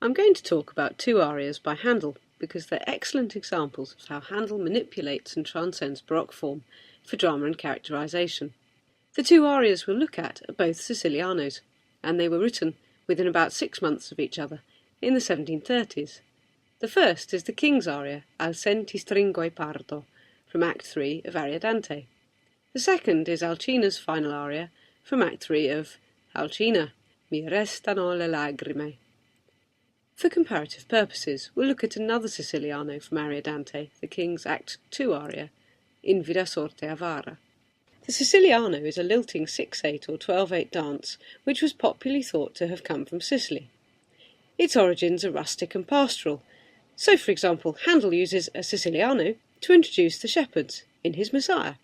I'm going to talk about two arias by Handel because they're excellent examples of how Handel manipulates and transcends Baroque form for drama and characterization. The two arias we'll look at are both sicilianos, and they were written within about 6 months of each other in the 1730s. The first is the King's aria, Al sen ti stringo e parto, from Act 3 of Ariadante. The second is Alcina's final aria from Act 3 of Alcina, Mi restano le lagrime. For comparative purposes, we'll look at another Siciliano from Ariadante, the King's Act 2 aria, In vida sorte avara. The Siciliano is a lilting 6/8 or 12/8 dance which was popularly thought to have come from Sicily. Its origins are rustic and pastoral, so for example Handel uses a Siciliano to introduce the shepherds in his Messiah.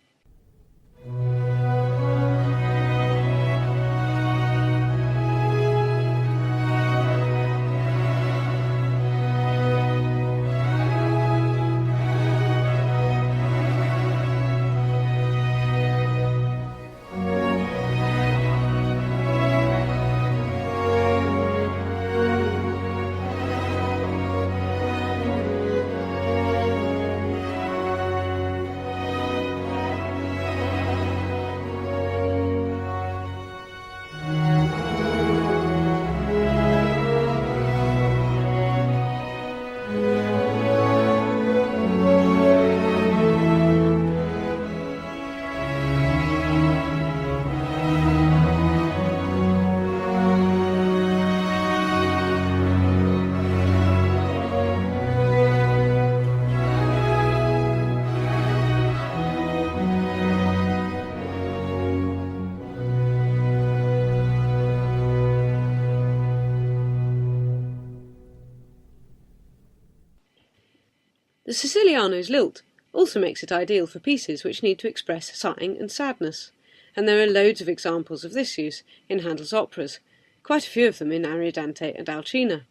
The Siciliano's lilt also makes it ideal for pieces which need to express sighing and sadness, and there are loads of examples of this use in Handel's operas, quite a few of them in Ariadante and Alcina.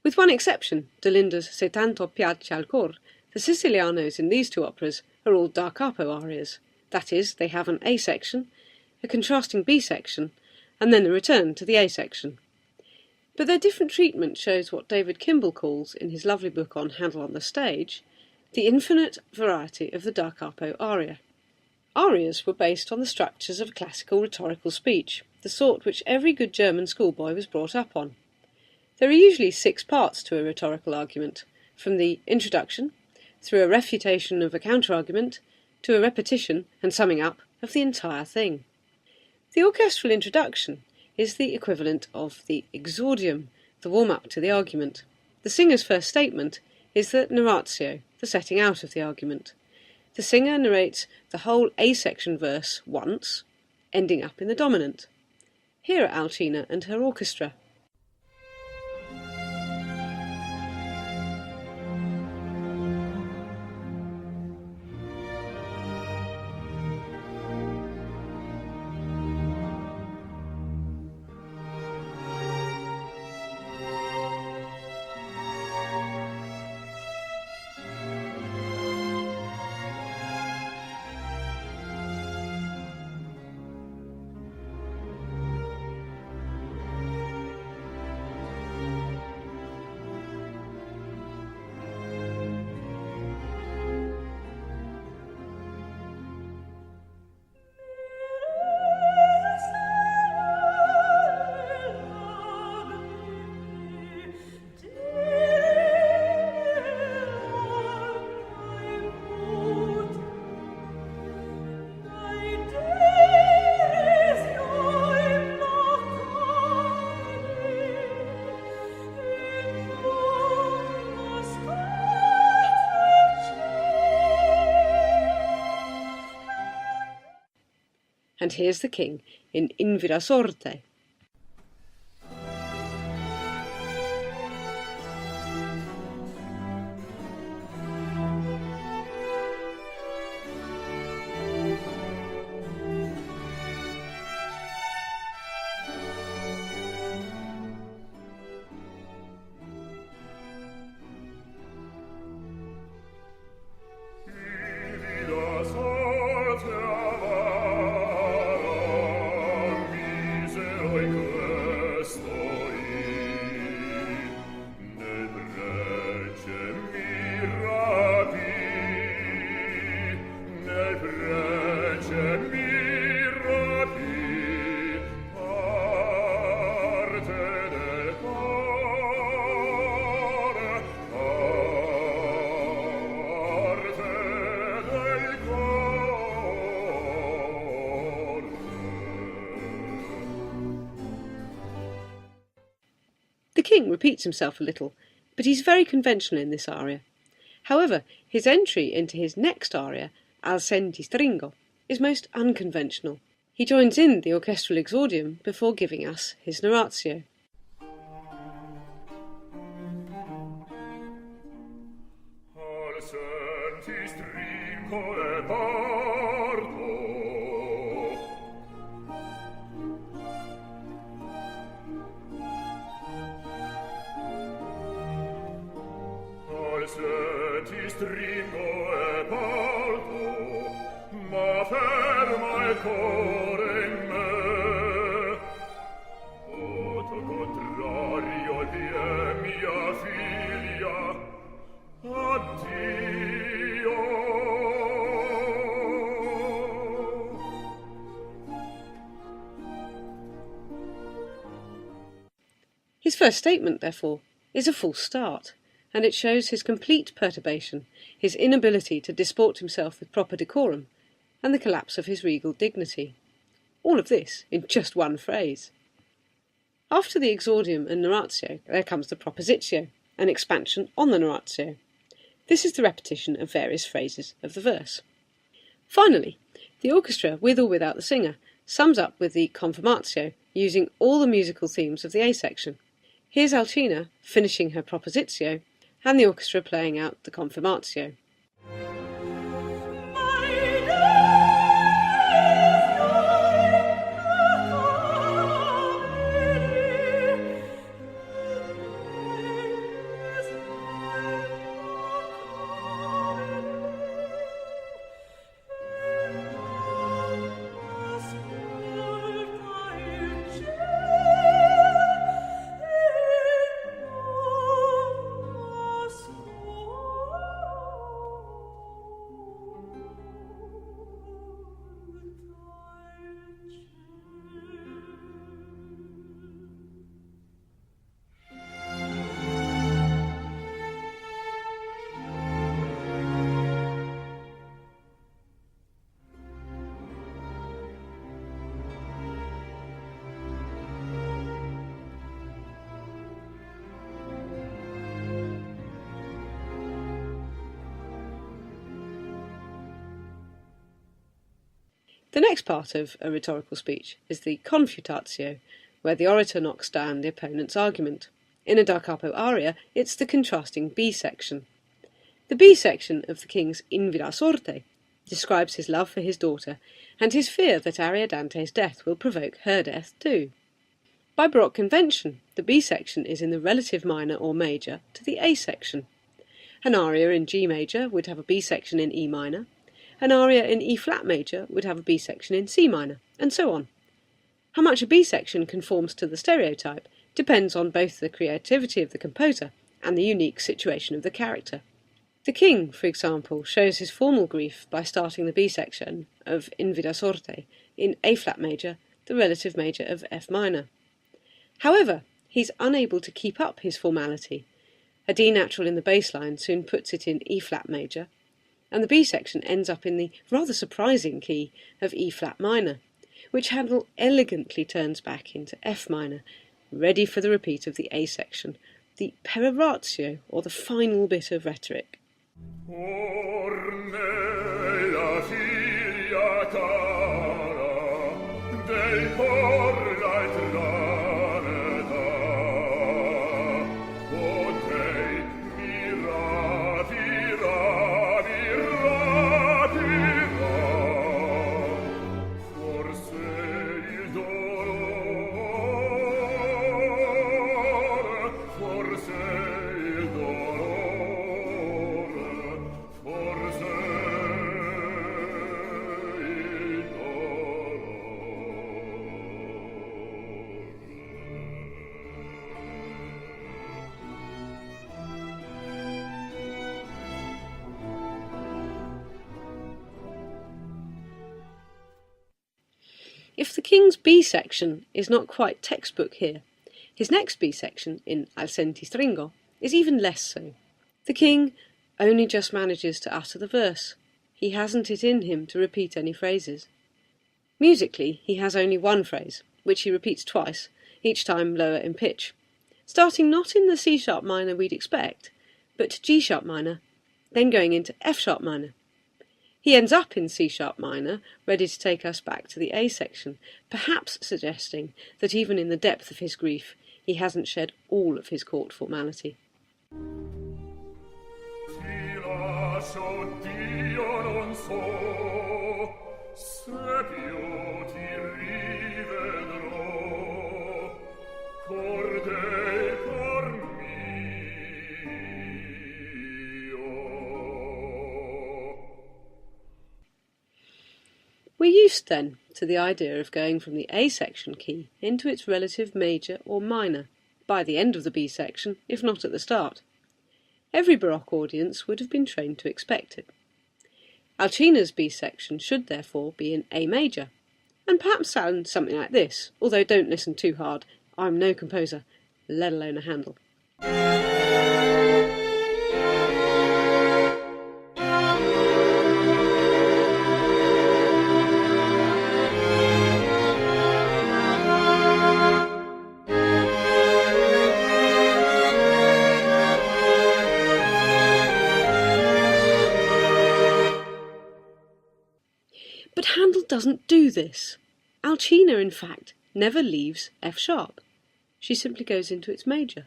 With one exception, Delinda's Se tanto piace al cor, the Sicilianos in these two operas are all da capo arias, that is, they have an A section, a contrasting B section, and then a return to the A section. But their different treatment shows what David Kimball calls, in his lovely book on Handel on the Stage, the infinite variety of the da capo aria. Arias were based on the structures of classical rhetorical speech, the sort which every good German schoolboy was brought up on. There are usually 6 parts to a rhetorical argument, from the introduction, through a refutation of a counter-argument, to a repetition and summing up of the entire thing. The orchestral introduction is the equivalent of the exordium, the warm-up to the argument. The singer's first statement is the narratio, the setting out of the argument. The singer narrates the whole A-section verse once, ending up in the dominant. Here are Alcina and her orchestra. And here's the king in vida sorte. Miserum king repeats himself a little, but he's very conventional in this aria. However, his entry into his next aria, Al senti stringo, is most unconventional. He joins in the orchestral exordium before giving us his narratio. Al senti stringo e parto, al senti stringo e parto, ma ferma il cuore in me. Voto contrario di mia figlia, addio. His first statement, therefore, is a false start, and it shows his complete perturbation, his inability to disport himself with proper decorum, and the collapse of his regal dignity. All of this in just one phrase. After the exordium and narratio, there comes the propositio, an expansion on the narratio. This is the repetition of various phrases of the verse. Finally, the orchestra, with or without the singer, sums up with the confirmatio, using all the musical themes of the A section. Here's Alcina finishing her propositio, and the orchestra playing out the confirmatio. The next part of a rhetorical speech is the confutatio, where the orator knocks down the opponent's argument. In a da capo aria, it's the contrasting B section. The B section of the king's In vida sorte describes his love for his daughter and his fear that Ariadante's death will provoke her death too. By Baroque convention, the B section is in the relative minor or major to the A section. An aria in G major would have a B section in E minor, an aria in E flat major would have a B section in C minor, and so on. How much a B section conforms to the stereotype depends on both the creativity of the composer and the unique situation of the character. The king, for example, shows his formal grief by starting the B section of In vida sorte in A flat major, the relative major of F minor. However, he's unable to keep up his formality. A D natural in the bass line soon puts it in E flat major, and the B section ends up in the rather surprising key of E flat minor, which Handel elegantly turns back into F minor, ready for the repeat of the A section, the peroratio, or the final bit of rhetoric. Ornella figlia cara del cor la traneta, potrei forse il dolore, forse il dolore, forse il If the king's B section is not quite textbook here, his next B section, in Al senti stringo, is even less so. The king only just manages to utter the verse. He hasn't it in him to repeat any phrases. Musically, he has only one phrase, which he repeats twice, each time lower in pitch, starting not in the C-sharp minor we'd expect, but G-sharp minor, then going into F-sharp minor. He ends up in C-sharp minor, ready to take us back to the A section, perhaps suggesting that even in the depth of his grief, he hasn't shed all of his court formality. Ti lascio, Dio, non so, se più ti rivedrò, cor Dei, cor mio. We're used, then, to the idea of going from the A section key into its relative major or minor, by the end of the B section, if not at the start. Every Baroque audience would have been trained to expect it. Alcina's B section should therefore be in A major, and perhaps sound something like this, although don't listen too hard, I'm no composer, let alone a Handel. But Handel doesn't do this. Alcina, in fact, never leaves F sharp. She simply goes into its major.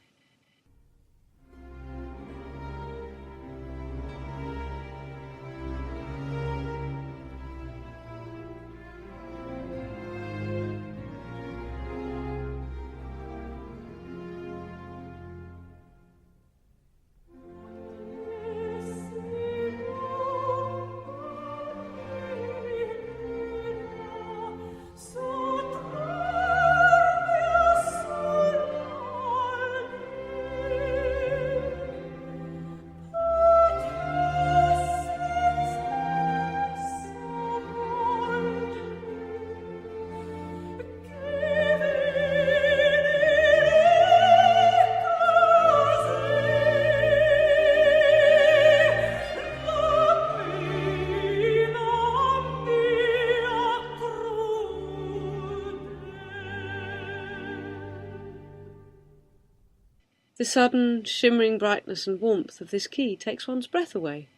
The sudden, shimmering brightness and warmth of this key takes one's breath away.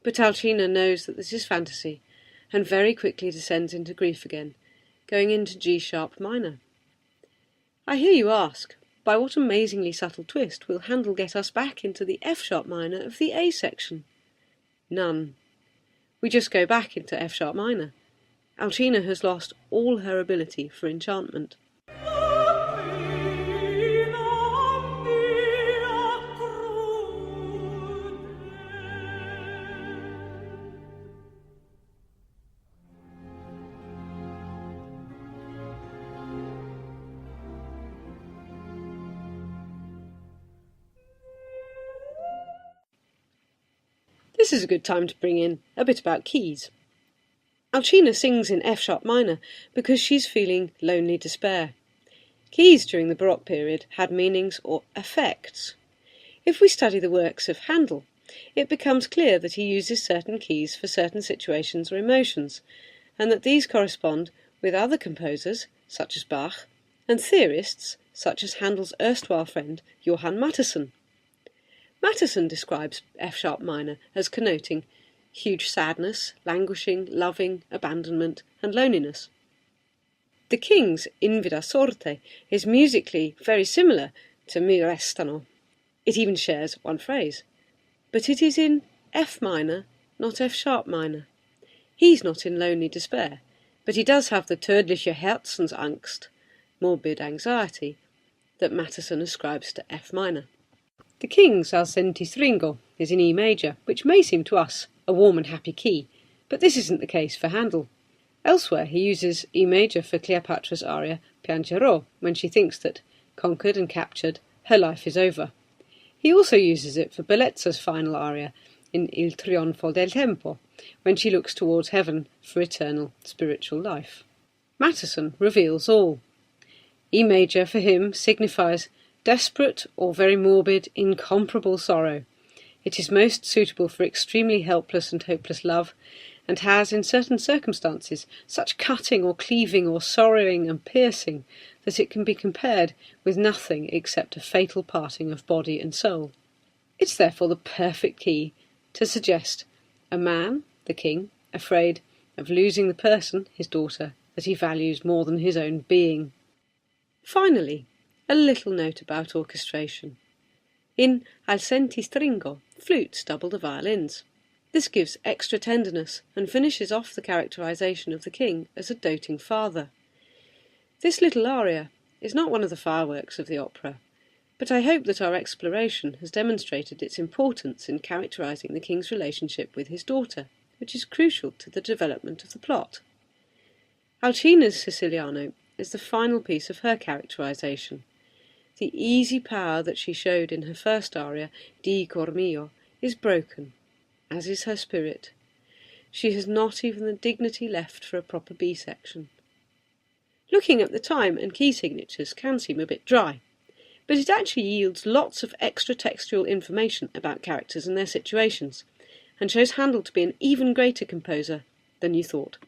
But Alcina knows that this is fantasy, and very quickly descends into grief again, going into G-sharp minor. I hear you ask, by what amazingly subtle twist will Handel get us back into the F-sharp minor of the A section? None. We just go back into F-sharp minor. Alcina has lost all her ability for enchantment. This is a good time to bring in a bit about keys. Alcina sings in F-sharp minor because she's feeling lonely despair. Keys during the Baroque period had meanings or effects. If we study the works of Handel, it becomes clear that he uses certain keys for certain situations or emotions, and that these correspond with other composers, such as Bach, and theorists, such as Handel's erstwhile friend Johann Mattheson. Mattheson describes F-sharp minor as connoting huge sadness, languishing, loving, abandonment, and loneliness. The King's In Vida Sorte is musically very similar to Mi Restano. It even shares one phrase. But it is in F minor, not F-sharp minor. He's not in lonely despair, but he does have the tödliche Herzensangst, morbid anxiety, that Mattheson ascribes to F minor. The King's Al Senti Stringo is in E major, which may seem to us a warm and happy key, but this isn't the case for Handel. Elsewhere he uses E major for Cleopatra's aria Piangerò, when she thinks that, conquered and captured, her life is over. He also uses it for Bellezza's final aria in Il Trionfo del Tempo, when she looks towards heaven for eternal spiritual life. Mattheson reveals all. E major for him signifies desperate or very morbid, incomparable sorrow. It is most suitable for extremely helpless and hopeless love, and has, in certain circumstances, such cutting or cleaving or sorrowing and piercing that it can be compared with nothing except a fatal parting of body and soul. It's therefore the perfect key to suggest a man, the king, afraid of losing the person, his daughter, that he values more than his own being. Finally, a little note about orchestration. In Al senti stringo, flutes double the violins. This gives extra tenderness and finishes off the characterization of the king as a doting father. This little aria is not one of the fireworks of the opera, but I hope that our exploration has demonstrated its importance in characterizing the king's relationship with his daughter, which is crucial to the development of the plot. Alcina's Siciliano is the final piece of her characterization. The easy power that she showed in her first aria, Di cor mio, is broken, as is her spirit. She has not even the dignity left for a proper B section. Looking at the time and key signatures can seem a bit dry, but it actually yields lots of extra textual information about characters and their situations, and shows Handel to be an even greater composer than you thought.